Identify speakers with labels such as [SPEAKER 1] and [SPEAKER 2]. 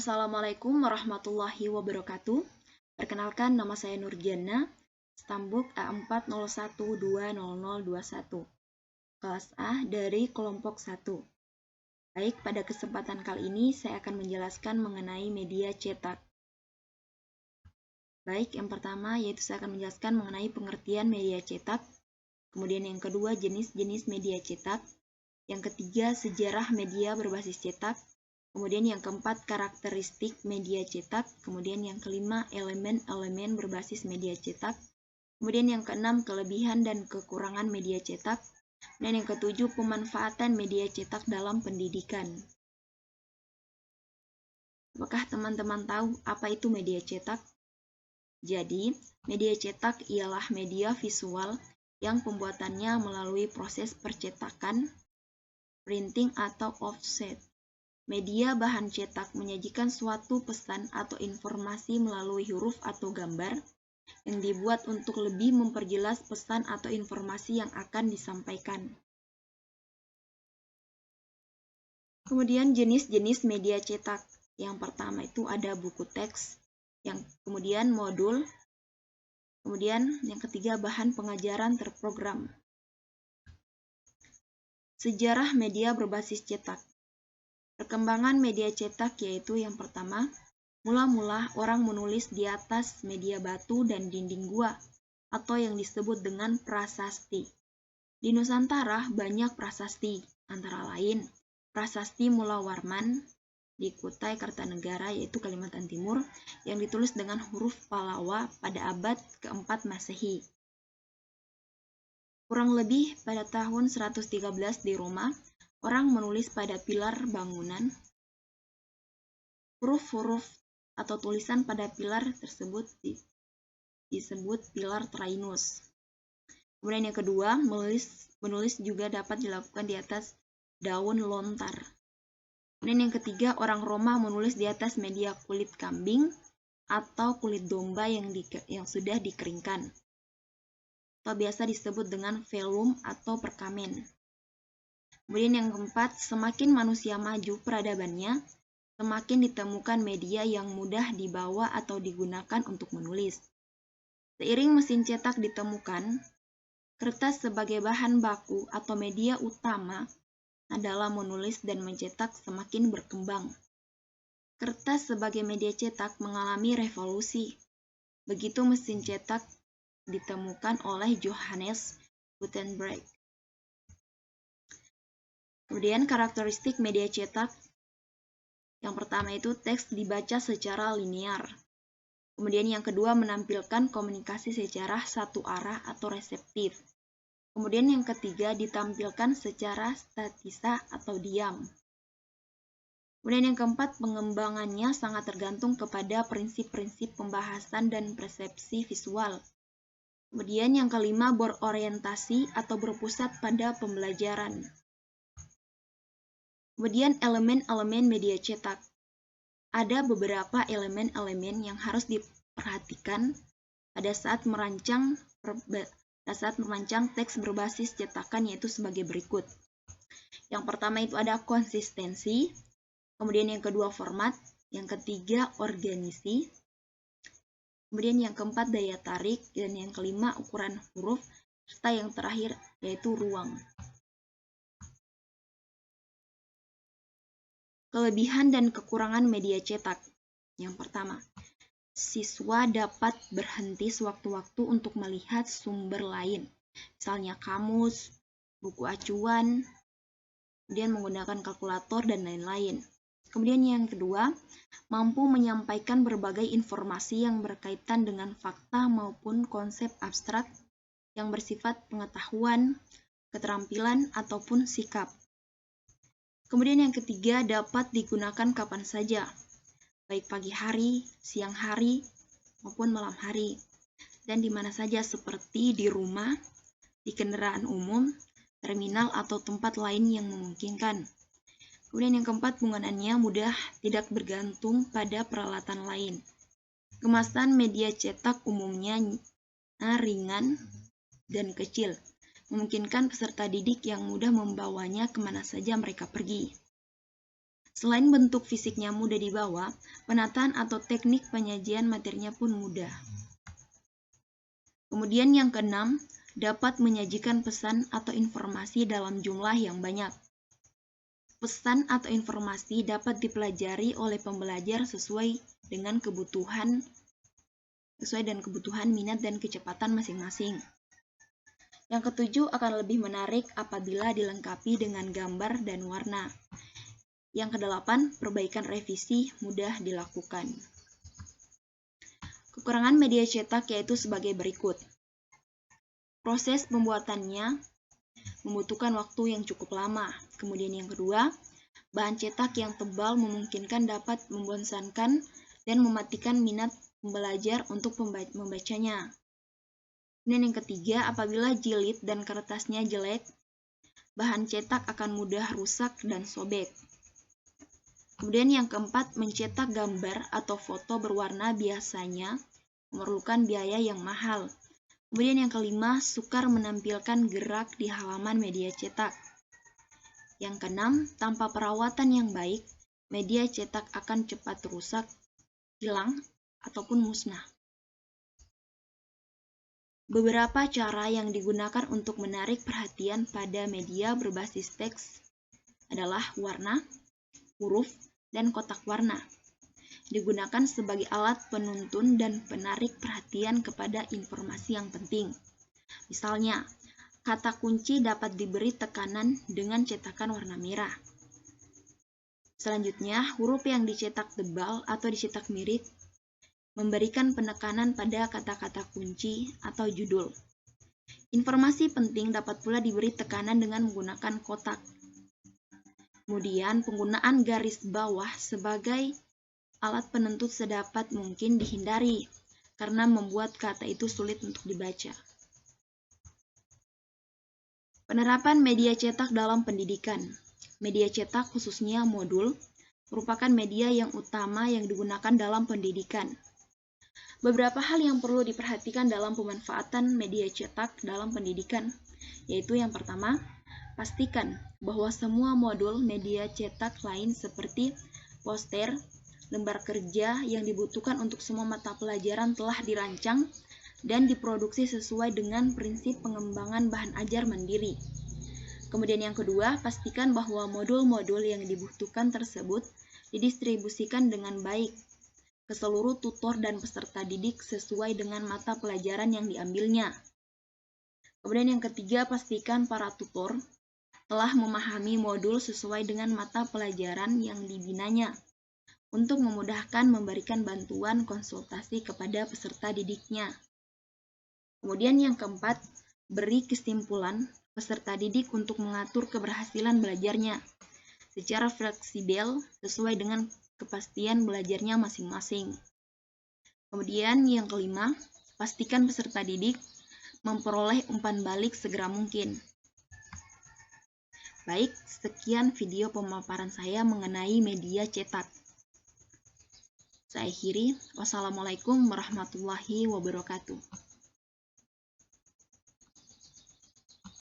[SPEAKER 1] Assalamualaikum warahmatullahi wabarakatuh. Perkenalkan, nama saya Nurjana, Stambuk A40120021, kelas A dari kelompok 1. Baik, pada kesempatan kali ini saya akan menjelaskan mengenai media cetak. Baik, yang pertama yaitu saya akan menjelaskan mengenai pengertian media cetak, kemudian yang kedua jenis-jenis media cetak, yang ketiga sejarah media berbasis cetak, kemudian yang keempat, karakteristik media cetak. Kemudian yang kelima, elemen-elemen berbasis media cetak. Kemudian yang keenam, kelebihan dan kekurangan media cetak. Dan yang ketujuh, pemanfaatan media cetak dalam pendidikan. Apakah teman-teman tahu apa itu media cetak? Jadi, media cetak ialah media visual yang pembuatannya melalui proses percetakan, printing atau offset. Media bahan cetak menyajikan suatu pesan atau informasi melalui huruf atau gambar yang dibuat untuk lebih memperjelas pesan atau informasi yang akan disampaikan. Kemudian jenis-jenis media cetak. Yang pertama itu ada buku teks, yang kemudian modul, kemudian yang ketiga bahan pengajaran terprogram. Sejarah media berbasis cetak. Perkembangan media cetak yaitu yang pertama, mula-mula orang menulis di atas media batu dan dinding gua, atau yang disebut dengan prasasti. Di Nusantara banyak prasasti, antara lain Prasasti Mula Warman di Kutai Kartanegara yaitu Kalimantan Timur, yang ditulis dengan huruf Pallawa pada abad ke-4 Masehi. Kurang lebih pada tahun 113 di Roma, orang menulis pada pilar bangunan. Huruf-huruf atau tulisan pada pilar tersebut disebut pilar Trainus. Kemudian yang kedua, menulis juga dapat dilakukan di atas daun lontar. Kemudian yang ketiga, orang Roma menulis di atas media kulit kambing atau kulit domba yang sudah dikeringkan, atau biasa disebut dengan velum atau perkamen. Kemudian yang keempat, semakin manusia maju peradabannya, semakin ditemukan media yang mudah dibawa atau digunakan untuk menulis. Seiring mesin cetak ditemukan, kertas sebagai bahan baku atau media utama adalah menulis dan mencetak semakin berkembang. Kertas sebagai media cetak mengalami revolusi. Begitu mesin cetak ditemukan oleh Johannes Gutenberg. Kemudian karakteristik media cetak. Yang pertama itu teks dibaca secara linear. Kemudian yang kedua menampilkan komunikasi secara satu arah atau reseptif. Kemudian yang ketiga ditampilkan secara statisa atau diam. Kemudian yang keempat, pengembangannya sangat tergantung kepada prinsip-prinsip pembahasan dan persepsi visual. Kemudian yang kelima, berorientasi atau berpusat pada pembelajaran. Kemudian elemen-elemen media cetak. Ada beberapa elemen-elemen yang harus diperhatikan pada saat merancang teks berbasis cetakan, yaitu sebagai berikut. Yang pertama itu ada konsistensi, kemudian yang kedua format, yang ketiga organisasi, kemudian yang keempat daya tarik, dan yang kelima ukuran huruf, serta yang terakhir yaitu ruang. Kelebihan dan kekurangan media cetak. Yang pertama, siswa dapat berhenti sewaktu-waktu untuk melihat sumber lain, misalnya kamus, buku acuan, kemudian menggunakan kalkulator, dan lain-lain. Kemudian yang kedua, mampu menyampaikan berbagai informasi yang berkaitan dengan fakta maupun konsep abstrak yang bersifat pengetahuan, keterampilan, ataupun sikap. Kemudian yang ketiga, dapat digunakan kapan saja, baik pagi hari, siang hari, maupun malam hari, dan di mana saja seperti di rumah, di kendaraan umum, terminal, atau tempat lain yang memungkinkan. Kemudian yang keempat, penggunaannya mudah, tidak bergantung pada peralatan lain. Kemasan media cetak umumnya ringan dan kecil, memungkinkan peserta didik yang mudah membawanya kemana saja mereka pergi. Selain bentuk fisiknya mudah dibawa, penataan atau teknik penyajian materinya pun mudah. Kemudian yang keenam, dapat menyajikan pesan atau informasi dalam jumlah yang banyak. Pesan atau informasi dapat dipelajari oleh pembelajar sesuai dengan kebutuhan, minat, dan kecepatan masing-masing. Yang ketujuh, akan lebih menarik apabila dilengkapi dengan gambar dan warna. Yang kedelapan, perbaikan revisi mudah dilakukan. Kekurangan media cetak yaitu sebagai berikut. Proses pembuatannya membutuhkan waktu yang cukup lama. Kemudian yang kedua, bahan cetak yang tebal memungkinkan dapat membosankan dan mematikan minat pembelajar untuk membacanya. Dan yang ketiga, apabila jilid dan kertasnya jelek, bahan cetak akan mudah rusak dan sobek. Kemudian yang keempat, mencetak gambar atau foto berwarna biasanya memerlukan biaya yang mahal. Kemudian yang kelima, sukar menampilkan gerak di halaman media cetak. Yang keenam, tanpa perawatan yang baik, media cetak akan cepat rusak, hilang, ataupun musnah. Beberapa cara yang digunakan untuk menarik perhatian pada media berbasis teks adalah warna, huruf, dan kotak warna. Digunakan sebagai alat penuntun dan penarik perhatian kepada informasi yang penting. Misalnya, kata kunci dapat diberi tekanan dengan cetakan warna merah. Selanjutnya, huruf yang dicetak tebal atau dicetak mirip memberikan penekanan pada kata-kata kunci atau judul. Informasi penting dapat pula diberi tekanan dengan menggunakan kotak. Kemudian, penggunaan garis bawah sebagai alat penentu sedapat mungkin dihindari karena membuat kata itu sulit untuk dibaca. Penerapan media cetak dalam pendidikan. Media cetak, khususnya modul, merupakan media yang utama yang digunakan dalam pendidikan. Beberapa hal yang perlu diperhatikan dalam pemanfaatan media cetak dalam pendidikan, yaitu yang pertama, pastikan bahwa semua modul media cetak lain seperti poster, lembar kerja yang dibutuhkan untuk semua mata pelajaran telah dirancang dan diproduksi sesuai dengan prinsip pengembangan bahan ajar mandiri. Kemudian yang kedua, pastikan bahwa modul-modul yang dibutuhkan tersebut didistribusikan dengan baik ke seluruh tutor dan peserta didik sesuai dengan mata pelajaran yang diambilnya. Kemudian yang ketiga, pastikan para tutor telah memahami modul sesuai dengan mata pelajaran yang dibinanya, untuk memudahkan memberikan bantuan konsultasi kepada peserta didiknya. Kemudian yang keempat, beri kesimpulan peserta didik untuk mengatur keberhasilan belajarnya secara fleksibel sesuai dengan kepastian belajarnya masing-masing. Kemudian yang kelima, pastikan peserta didik memperoleh umpan balik segera mungkin. Baik, sekian video pemaparan saya mengenai media cetak. Saya akhiri. Wassalamualaikum warahmatullahi wabarakatuh.